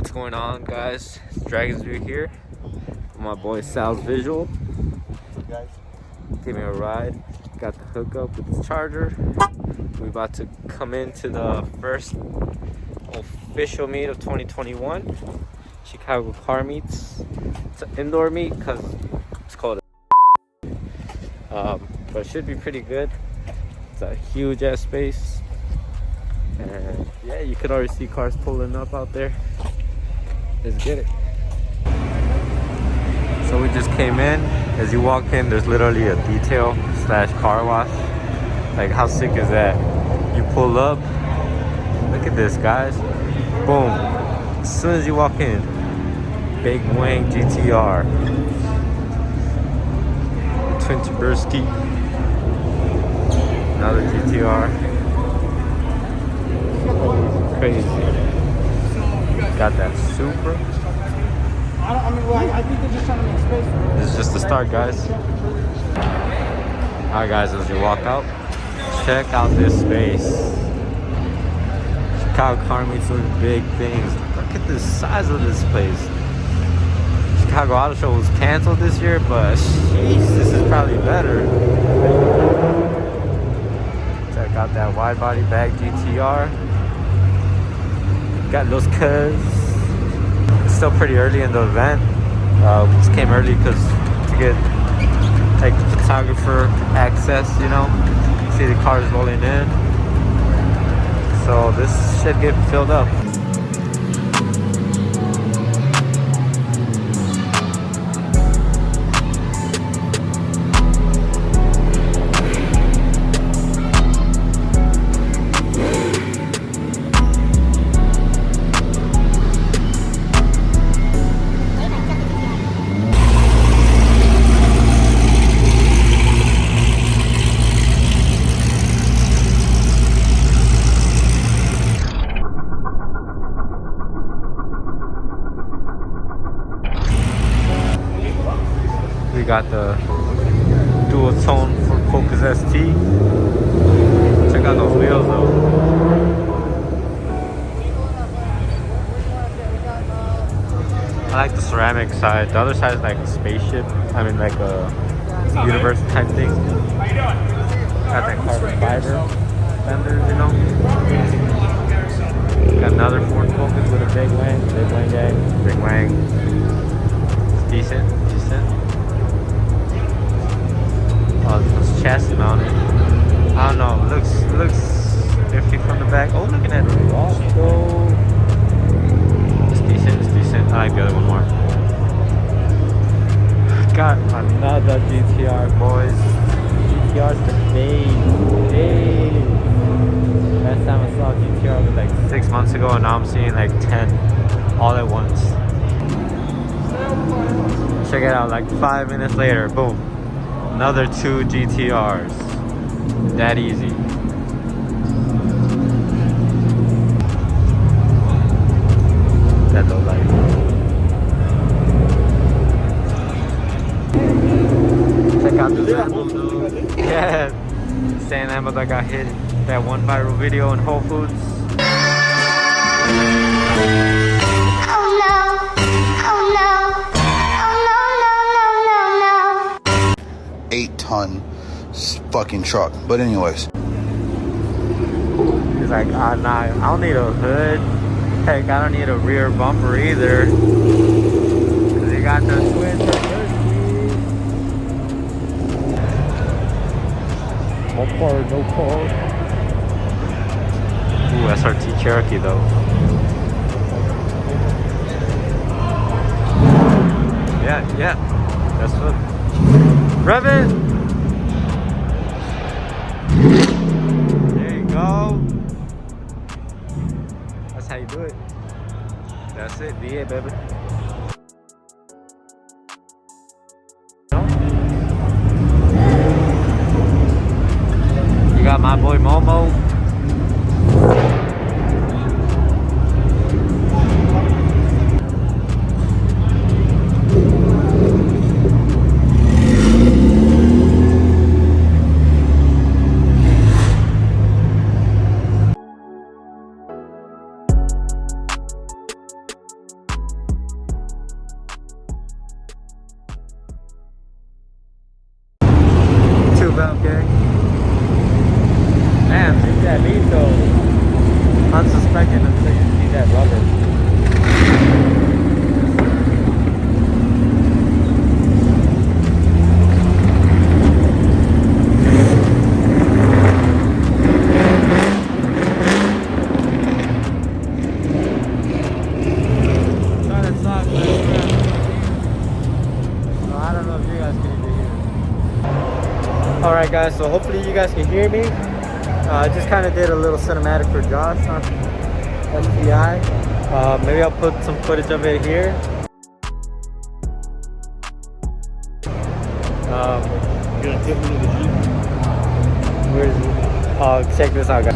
What's going on, guys? It's Dragon's View here. My boy Sal's Visual. Guys, Give me a ride. Got the hookup with the charger. We're about to come into the first official meet of 2021. Chicago Car Meets. It's an indoor meet because it's called but it should be pretty good. It's a huge ass space. And yeah, you can already see cars pulling up out there. Let's get it. So we just came in. As you walk in, there's literally a detail slash car wash. Like, how sick is that? You pull up. Look at this, guys. Boom. As soon as you walk in, big wing GTR. Twin Taberski. Another GTR. Crazy. Got that Supra. I think they're just trying to make space for it. This is just the start, guys. Alright, guys, as you walk out, check out this space. Chicago Car Meets doing big things. Look at the size of this place. Chicago Auto Show was canceled this year, but sheesh, this is probably better. Check out that wide body bag GTR. Got those cuz. It's still pretty early in the event. We just came early because to get like photographer access, you know. See the cars rolling in. So this should get filled up. We got the dual tone for Focus ST. Check out those wheels though. I like the ceramic side. The other side is like a spaceship. I mean, like a universe type thing. Got that carbon fiber fenders, you know. Got another Ford Focus with a big wing gang, big wing. It's decent. Oh, it's chassis mounted. I don't know. Looks iffy from the back. Oh, looking at the Roscoe. It's decent. I like the other one more. Got another GTR, boys. GTR's the day. Last time I saw a GTR was like 6 months ago, and now I'm seeing like 10 all at once. Check it out. Like 5 minutes later, boom. Another 2 GTRs. That easy. That low light. Check out the Lambo, dude. Yeah. Same Lambo that got hit. That one viral video in Whole Foods. 8-ton fucking truck. But anyways, He's like, nah, I don't need a hood. Heck, I don't need a rear bumper either. Cause you got the twin Taberski. No car. Ooh, SRT Cherokee though. Yeah. That's what. Rev it! There you go. That's how you do it. That's it, VA, baby. You got my boy Momo. Wheel valve gang. Damn, see that lead though. Unsuspecting until you see that rubber. Alright guys, so hopefully you guys can hear me. I just kind of did a little cinematic for Josh on SPI. Maybe I'll put some footage of it here. You gonna tip me to the Jeep? Where is it? Check this out guys.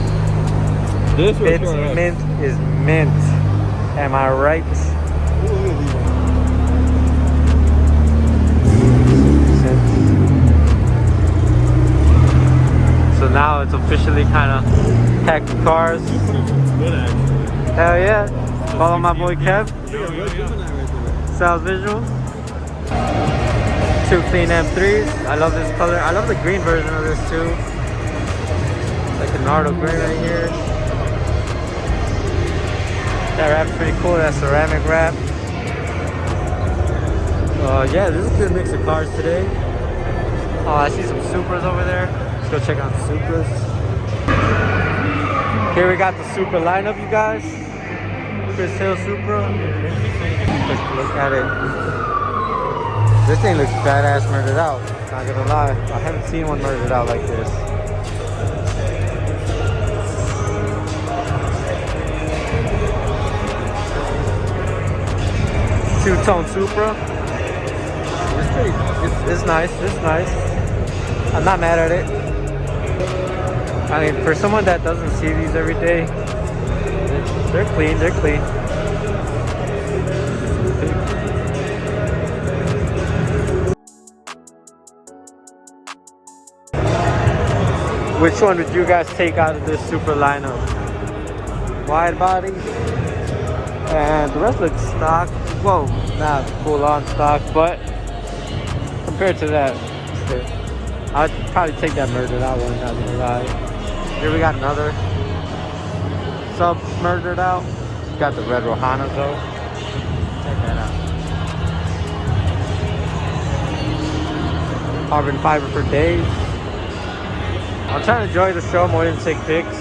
This It's mint is mint. Am I right? So now it's officially kind of packed with cars. Hell yeah. Follow my boy Kev. Sales visuals. 2 clean M3s. I love this color. I love the green version of this too. Like a Nardo green right here. That wrap's pretty cool. That ceramic wrap. Yeah, this is a good mix of cars today. Oh, I see some Supras over there. Let's go check out the Supras. Here we got the Supra lineup, you guys. Chris Hill Supra. Let's look at it. This thing looks badass murdered out. Not gonna lie, I haven't seen one murdered out like this. Two-tone Supra. It's nice. It's nice. I'm not mad at it. I mean, for someone that doesn't see these every day, they're clean. They're clean. Which one would you guys take out of this Supra lineup? Wide body, and the rest looks stock. Whoa, not full on stock, but compared to that, I'd probably take that murdered out one, not gonna lie. Here we got another sub murdered out. Got the red Rohana though. Check that out. Carbon fiber for days. I'm trying to enjoy the show more than take pics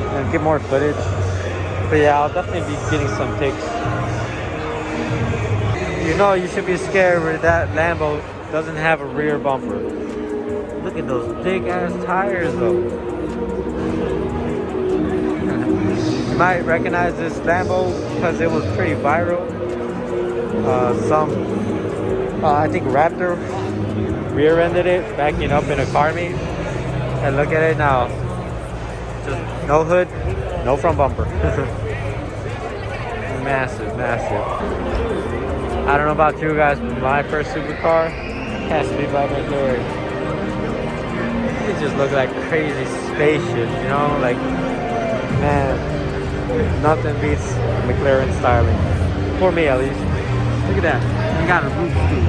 and get more footage. But yeah, I'll definitely be getting some pics. You know, you should be scared where that Lambo doesn't have a rear bumper. Look at those big ass tires though. You might recognize this Lambo because it was pretty viral. I think Raptor rear-ended it, backing up in a car meet. And look at it now. Just no hood, no front bumper. Massive, massive. I don't know about you guys, but my first supercar has to be right there. It just looked like crazy spaceship, you know? Like, man, nothing beats McLaren styling. For me, at least. Look at that. You got a roof scoop.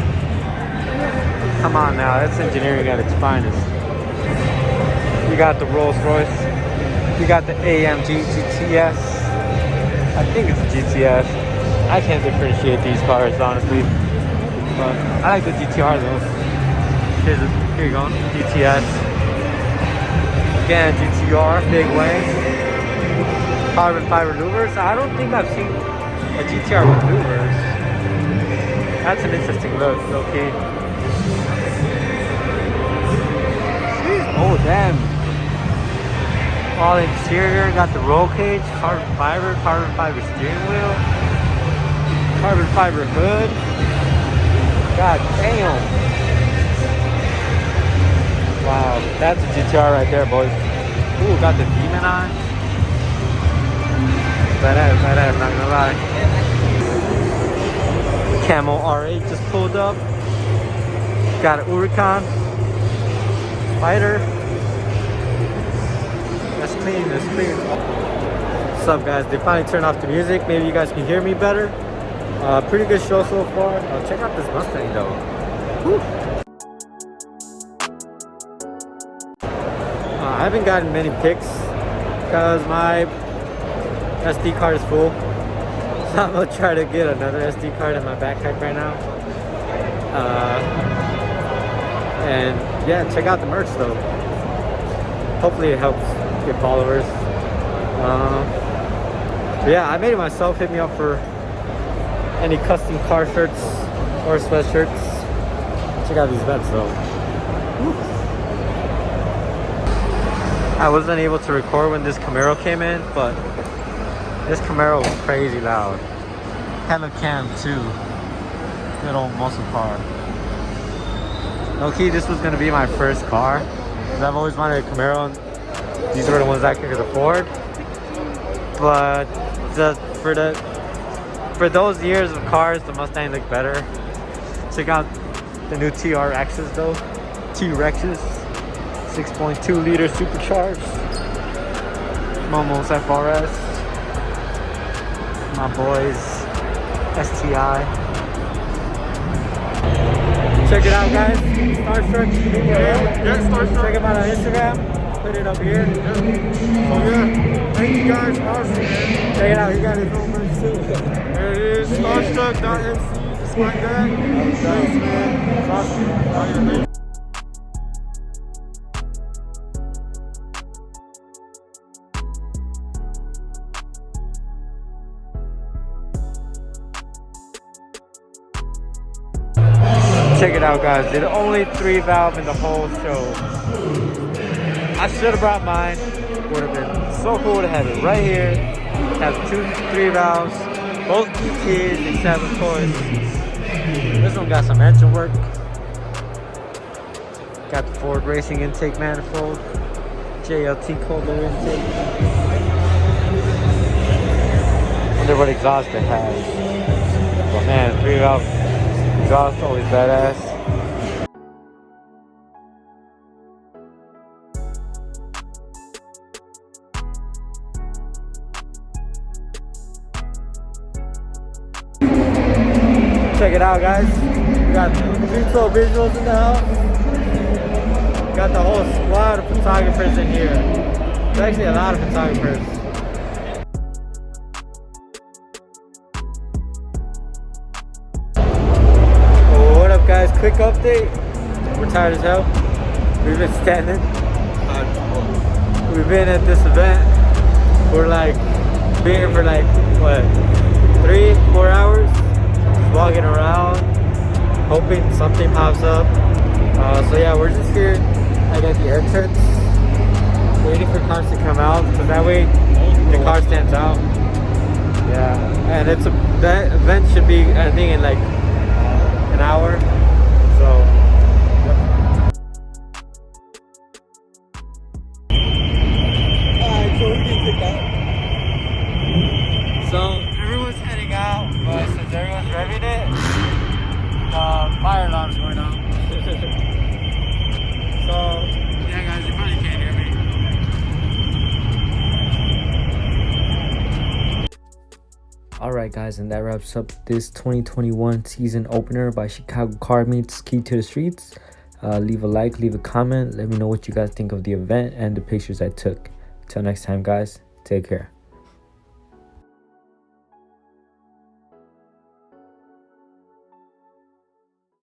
Come on now, that's engineering at its finest. You got the Rolls Royce. You got the AMG GTS. I think it's a GTS. I can't differentiate these cars, honestly. But I like the GTR though. Here you go, GTS. Again, GTR, big wing. Carbon fiber louvers. I don't think I've seen a GTR with louvers. That's an interesting look, okay. Oh damn. All interior, got the roll cage, carbon fiber steering wheel, carbon fiber hood. God damn. Wow, that's a GTR right there, boys. Ooh, got the demon eye. Badass, not gonna lie. Camo R8 just pulled up. Got an Huracan. Spider. That's clean, that's clean. What's up guys? They finally turned off the music. Maybe you guys can hear me better. Pretty good show so far. Check out this Mustang though. Whew. haven't gotten many pics because my SD card is full. So I'm gonna try to get another SD card in my backpack right now. And yeah, check out the merch though. Hopefully it helps get followers. But yeah, I made it myself. Hit me up for any custom car shirts or sweatshirts. Check out these vents though. Woo. I wasn't able to record when this Camaro came in, but this Camaro was crazy loud. Hella cam too. Good old muscle car. Okay, this was gonna be my first car, because I've always wanted a Camaro, and these were the ones I could afford. But just for those years of cars, the Mustang looked better. Check out the new TRXs though. T-Rexes, 6.2 liter supercharged. Momo's FRS. My boys, STI. Check it out, guys. Starstruck. Yeah, Starstruck. Check him out on Instagram. Put it up here. So yeah, thank you guys. Awesome, man. Check it out. He got his own merch too. There it is. Starstruck.mc. It's my dad. Thanks, man. It's awesome. Check it out, guys. There's only 3 valve in the whole show. I should have brought mine. Would have been so cool to have it right here. Have 3 valves, both ETs except of course. This one got some engine work. Got the Ford Racing intake manifold, JLT Kohler intake. Wonder what exhaust it has. But man, 3 valve exhaust, always badass. Check it out, guys. We got beautiful visuals in the house. Got the whole squad of photographers in here. There's actually a lot of photographers. What up, guys? Quick update. We're tired as hell. We've been standing. We've been at this event. We're like being here for like what, 3-4 hours, walking around, hoping something pops up. So yeah, we're just here like at the entrance, waiting for cars to come out, so that way the car stands out. Yeah, and that event should be ending in like an hour. So yep. Alright, so we can take that. So everyone's heading out, but since everyone's revving it, fire alarm's going off. So yeah, guys, you probably can't hear me. Alright guys, and that wraps up this 2021 season opener by Chicago Car Meets Key to the Streets. Leave a like, leave a comment, let me know what you guys think of the event and the pictures I took. Till next time, guys, take care.